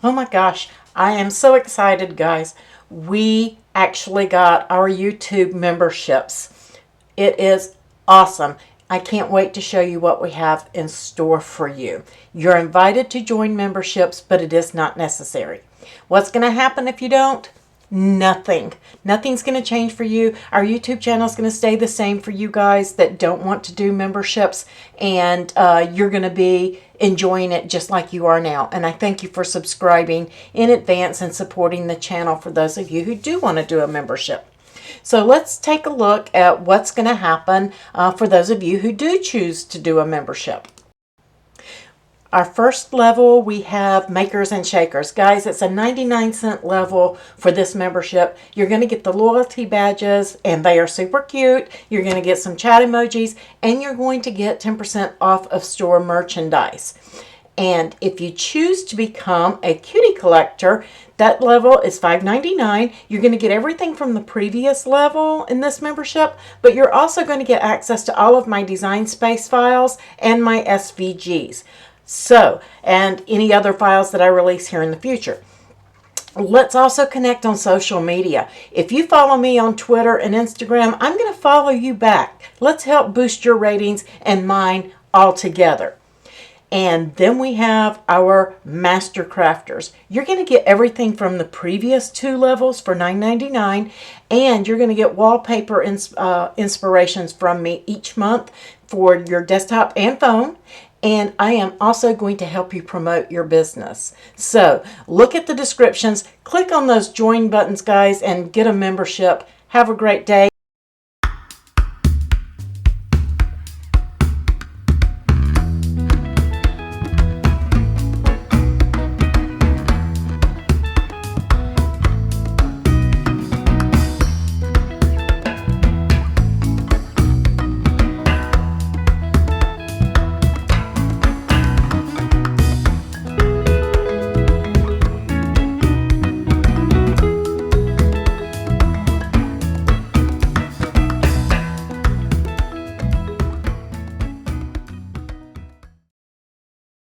Oh my gosh, I am so excited, guys. We actually got our YouTube memberships. It is awesome. I can't wait to show you what we have in store for you. You're invited to join memberships, but it is not necessary. What's going to happen if you don't? Nothing. Nothing's going to change for you. Our YouTube channel is going to stay the same for you guys that don't want to do memberships, and you're going to be enjoying it just like you are now. And I thank you for subscribing in advance and supporting the channel for those of you who do want to do a membership. So let's take a look at what's going to happen for those of you who do choose to do a membership. Our first level, we have Makers and Shakers. Guys, it's a 99-cent level for this membership. You're going to get the loyalty badges, and they are super cute. You're going to get some chat emojis, and you're going to get 10% off of store merchandise. And if you choose to become a cutie collector, that level is $5.99. You're going to get everything from the previous level in this membership, but you're also going to get access to all of my Design Space files and my SVGs. So, and any other files that I release here in the future. Let's also connect on social media. If you follow me on Twitter and Instagram, I'm going to follow you back. Let's help boost your ratings and mine all together. And then we have our Master Crafters. You're going to get everything from the previous 2 levels for $9.99, and you're going to get wallpaper inspirations from me each month for your desktop and phone. And I am also going to help you promote your business. So look at the descriptions, click on those join buttons, guys, and get a membership. Have a great day.